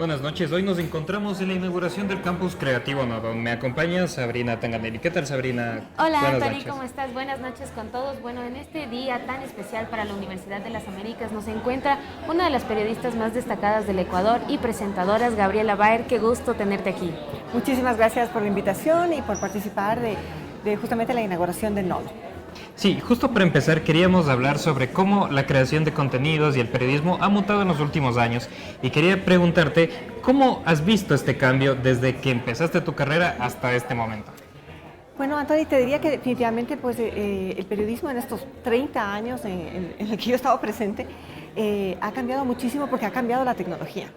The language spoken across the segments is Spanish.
Buenas noches, hoy nos encontramos en la inauguración del Campus Creativo Nodo. Me acompaña Sabrina Tanganelli. ¿Qué tal, Sabrina? Hola Buenas Anthony, noches. ¿cómo estás? Buenas noches con todos. Bueno, en este día tan especial para la Universidad de las Américas nos encuentra una de las periodistas más destacadas del Ecuador y presentadoras, Gabriela Baer. Qué gusto tenerte aquí. Muchísimas gracias por la invitación y por participar de justamente la inauguración de Nodo. Sí, justo para empezar queríamos hablar sobre cómo la creación de contenidos y el periodismo ha mutado en los últimos años y quería preguntarte cómo has visto este cambio desde que empezaste tu carrera hasta este momento. Bueno, Anthony, te diría que definitivamente pues, el periodismo en estos 30 años en el que yo he estado presente ha cambiado muchísimo porque ha cambiado la tecnología.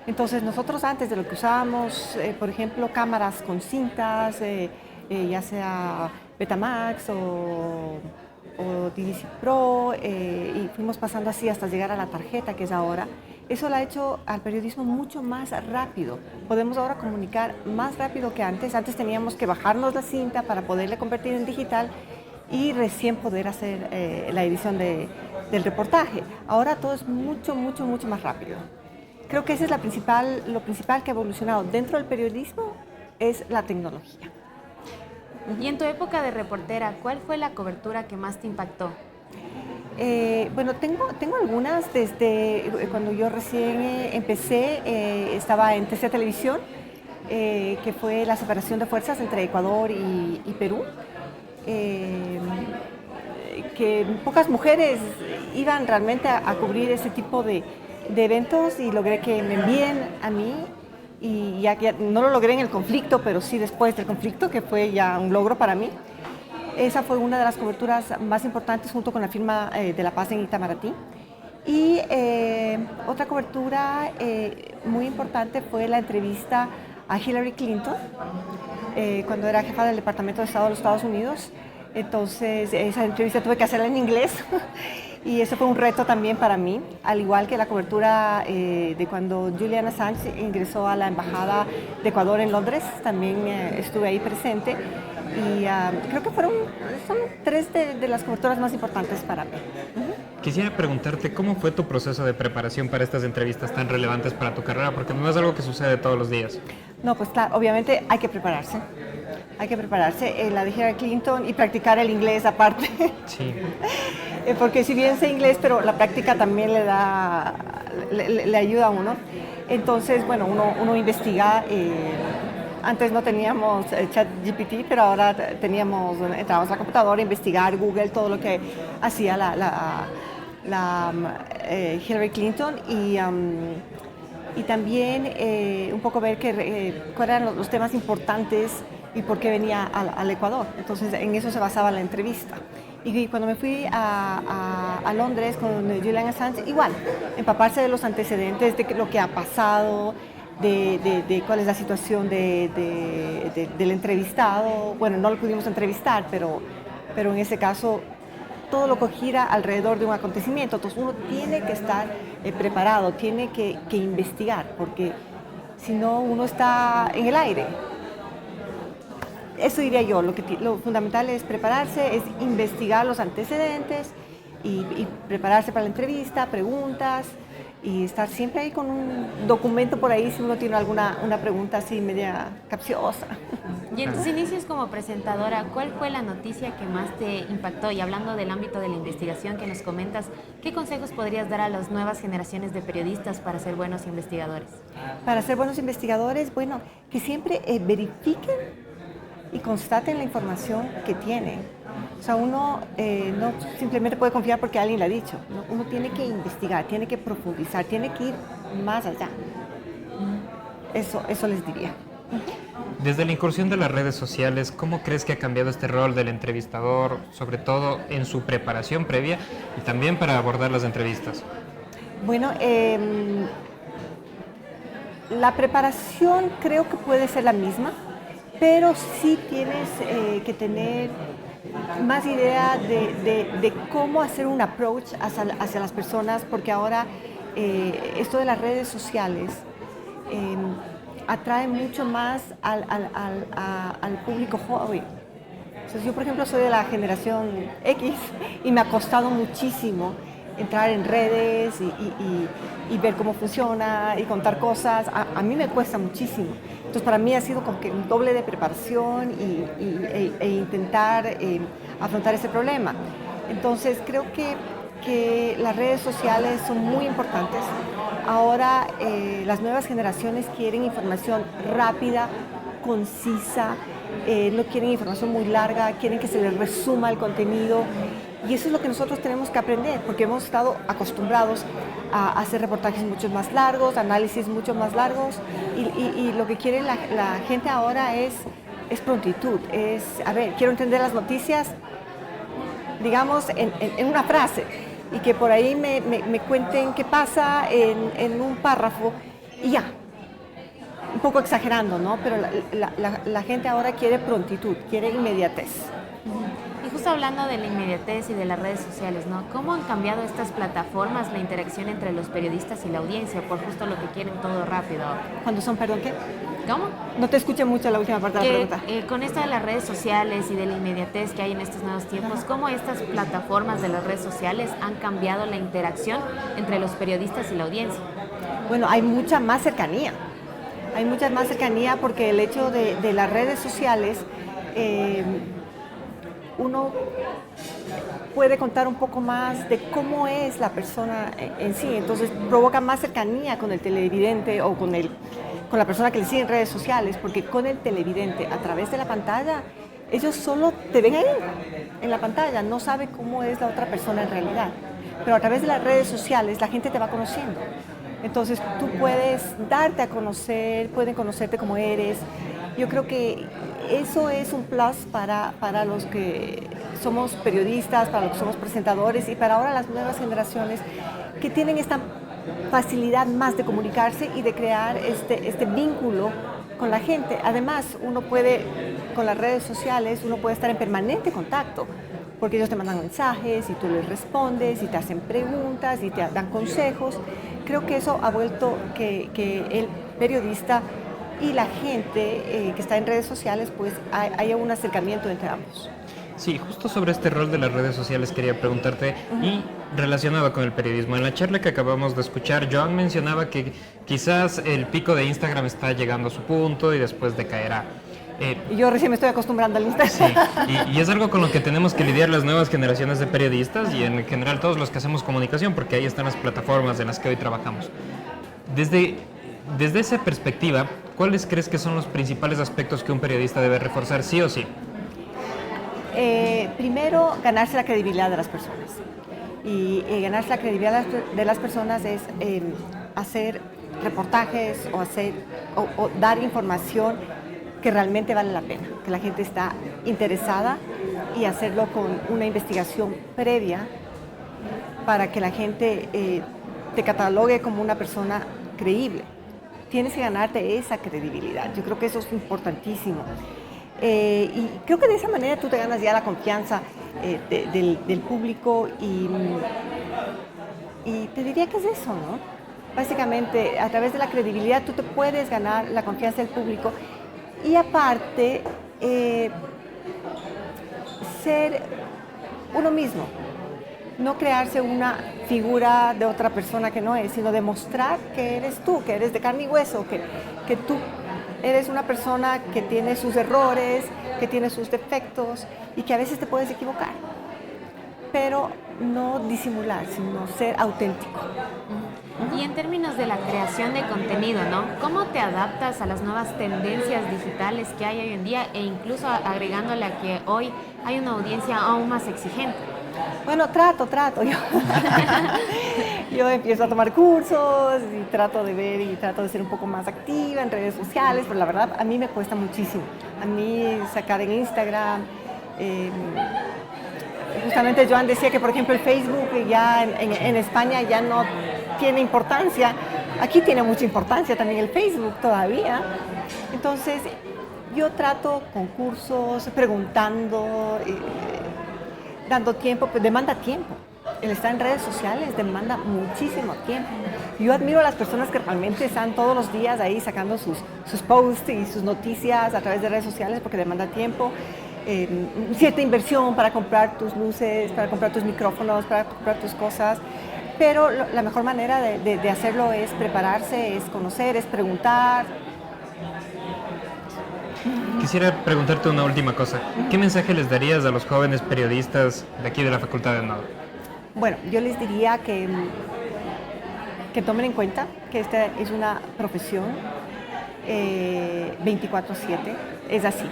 Entonces nosotros antes de lo que usábamos, por ejemplo, cámaras con cintas, ya sea Betamax o DVC Pro, y fuimos pasando así hasta llegar a la tarjeta que es ahora. Eso lo ha hecho al periodismo mucho más rápido. Podemos ahora comunicar más rápido que antes. Antes teníamos que bajarnos la cinta para poderla convertir en digital y recién poder hacer la edición del reportaje. Ahora todo es mucho más rápido. Creo que ese es lo principal que ha evolucionado dentro del periodismo es la tecnología. Y en tu época de reportera, ¿cuál fue la cobertura que más te impactó? Bueno, tengo algunas desde cuando yo recién empecé, estaba en TC Televisión, que fue la separación de fuerzas entre Ecuador y Perú, que pocas mujeres iban realmente a cubrir ese tipo de eventos y logré que me envíen a mí. Y ya no lo logré en el conflicto, pero sí después del conflicto, que fue ya un logro para mí. Esa fue una de las coberturas más importantes junto con la firma de la paz en Itamaraty. Y otra cobertura muy importante fue la entrevista a Hillary Clinton, cuando era jefa del Departamento de Estado de los Estados Unidos. Entonces esa entrevista tuve que hacerla en inglés y eso fue un reto también para mí, al igual que la cobertura de cuando Julian Assange ingresó a la Embajada de Ecuador en Londres, también estuve ahí presente y creo que son tres de las coberturas más importantes para mí. Quisiera preguntarte cómo fue tu proceso de preparación para estas entrevistas tan relevantes para tu carrera, porque no es algo que sucede todos los días. No, pues claro, obviamente hay que prepararse. Hay que prepararse la de Hillary Clinton y practicar el inglés aparte. Sí. Porque si bien sé inglés, pero la práctica también le ayuda a uno. Entonces, bueno, uno investiga. Antes no teníamos ChatGPT, pero ahora entramos a la computadora, investigar Google, todo lo que hacía Hillary Clinton y también un poco ver cuáles eran los temas importantes y por qué venía al Ecuador. Entonces, en eso se basaba la entrevista. Y cuando me fui a Londres con Julian Assange, igual, empaparse de los antecedentes, de lo que ha pasado, de cuál es la situación del entrevistado. Bueno, no lo pudimos entrevistar, pero en ese caso todo lo que gira alrededor de un acontecimiento. Entonces uno tiene que estar preparado, tiene que investigar, porque si no uno está en el aire. Eso diría yo, lo fundamental es prepararse, es investigar los antecedentes y prepararse para la entrevista, preguntas y estar siempre ahí con un documento por ahí si uno tiene una pregunta así media capciosa. Y en tus inicios como presentadora, ¿cuál fue la noticia que más te impactó? Y hablando del ámbito de la investigación que nos comentas, ¿qué consejos podrías dar a las nuevas generaciones de periodistas para ser buenos investigadores? Para ser buenos investigadores, bueno, que siempre verifiquen y constaten la información que tienen. O sea, uno no simplemente puede confiar porque alguien le ha dicho, ¿no? Uno tiene que investigar, tiene que profundizar, tiene que ir más allá. Eso les diría. Desde la incursión de las redes sociales, ¿cómo crees que ha cambiado este rol del entrevistador, sobre todo en su preparación previa y también para abordar las entrevistas? Bueno, la preparación creo que puede ser la misma, pero sí tienes que tener más idea de cómo hacer un approach hacia las personas, porque ahora esto de las redes sociales atrae mucho más al público joven. Entonces, yo, por ejemplo, soy de la generación X y me ha costado muchísimo entrar en redes y ver cómo funciona y contar cosas. A mí me cuesta muchísimo. Entonces para mí ha sido como que un doble de preparación e intentar afrontar ese problema. Entonces creo que las redes sociales son muy importantes. Ahora las nuevas generaciones quieren información rápida, concisa, no quieren información muy larga, quieren que se les resuma el contenido. Y eso es lo que nosotros tenemos que aprender, porque hemos estado acostumbrados a hacer reportajes mucho más largos, análisis mucho más largos, y lo que quiere la gente ahora es prontitud, a ver, quiero entender las noticias, digamos, en una frase, y que por ahí me cuenten qué pasa en un párrafo, y ya. Un poco exagerando, ¿no? Pero la gente ahora quiere prontitud, quiere inmediatez. Y justo hablando de la inmediatez y de las redes sociales, ¿no? ¿Cómo han cambiado estas plataformas la interacción entre los periodistas y la audiencia por justo lo que quieren todo rápido? Cuando son, perdón, ¿qué? ¿Cómo? No te escuché mucho la última parte de la pregunta. Con esto de las redes sociales y de la inmediatez que hay en estos nuevos tiempos, ¿cómo estas plataformas de las redes sociales han cambiado la interacción entre los periodistas y la audiencia? Bueno, hay mucha más cercanía. Hay mucha más cercanía porque el hecho de las redes sociales, uno puede contar un poco más de cómo es la persona en sí, entonces provoca más cercanía con el televidente o con la persona que le sigue en redes sociales, porque con el televidente a través de la pantalla, ellos solo te ven ahí, en la pantalla, no sabe cómo es la otra persona en realidad, pero a través de las redes sociales la gente te va conociendo. Entonces tú puedes darte a conocer, pueden conocerte como eres. Yo creo que eso es un plus para los que somos periodistas, para los que somos presentadores y para ahora las nuevas generaciones que tienen esta facilidad más de comunicarse y de crear este vínculo con la gente. Además, uno puede, con las redes sociales, uno puede estar en permanente contacto, porque ellos te mandan mensajes y tú les respondes y te hacen preguntas y te dan consejos. Creo que eso ha vuelto que el periodista y la gente que está en redes sociales, pues haya un acercamiento entre ambos. Sí, justo sobre este rol de las redes sociales quería preguntarte y relacionado con el periodismo. En la charla que acabamos de escuchar, Joan mencionaba que quizás el pico de Instagram está llegando a su punto y después decaerá. Yo recién me estoy acostumbrando al Instagram. Sí, y es algo con lo que tenemos que lidiar las nuevas generaciones de periodistas y en general todos los que hacemos comunicación, porque ahí están las plataformas en las que hoy trabajamos. Desde esa perspectiva, ¿cuáles crees que son los principales aspectos que un periodista debe reforzar sí o sí? Primero, ganarse la credibilidad de las personas. Y ganarse la credibilidad de las personas es hacer reportajes o dar información que realmente vale la pena, que la gente está interesada y hacerlo con una investigación previa para que la gente te catalogue como una persona creíble. Tienes que ganarte esa credibilidad. Yo creo que eso es importantísimo. Y creo que de esa manera tú te ganas ya la confianza del público y te diría que es eso, ¿no? Básicamente, a través de la credibilidad tú te puedes ganar la confianza del público y aparte ser uno mismo, no crearse una figura de otra persona que no es, sino demostrar que eres tú, que eres de carne y hueso, que tú eres una persona que tiene sus errores, que tiene sus defectos y que a veces te puedes equivocar, pero no disimular, sino ser auténtico. Y en términos de la creación de contenido, ¿no? ¿Cómo te adaptas a las nuevas tendencias digitales que hay hoy en día e incluso agregándole a que hoy hay una audiencia aún más exigente? Bueno, trato. Yo empiezo a tomar cursos y trato de ver y trato de ser un poco más activa en redes sociales, pero la verdad a mí me cuesta muchísimo. A mí sacar en Instagram, justamente Joan decía que por ejemplo el Facebook ya en España ya no tiene importancia. Aquí tiene mucha importancia también el Facebook todavía. Entonces yo trato con cursos, preguntando, dando tiempo, pues demanda tiempo. El estar en redes sociales demanda muchísimo tiempo. Yo admiro a las personas que realmente están todos los días ahí sacando sus posts y sus noticias a través de redes sociales porque demanda tiempo, cierta inversión para comprar tus luces, para comprar tus micrófonos, para comprar tus cosas. pero la mejor manera de hacerlo es prepararse, es conocer, es preguntar. Quisiera preguntarte una última cosa. ¿Qué mensaje les darías a los jóvenes periodistas de aquí de la Facultad de Nado? Bueno, yo les diría que tomen en cuenta que esta es una profesión 24/7, es así,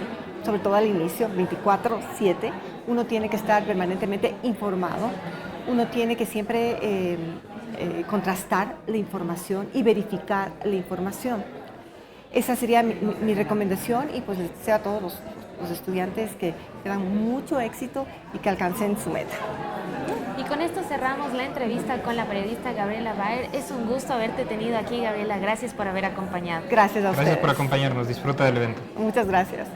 sobre todo al inicio, 24/7. Uno tiene que estar permanentemente informado, uno tiene que siempre contrastar la información y verificar la información. Esa sería mi recomendación y pues les deseo a todos los estudiantes que tengan mucho éxito y que alcancen su meta. Y con esto cerramos la entrevista con la periodista Gabriela Baer. Es un gusto haberte tenido aquí, Gabriela. Gracias por haber acompañado. Gracias a ustedes. Gracias por acompañarnos. Disfruta del evento. Muchas gracias.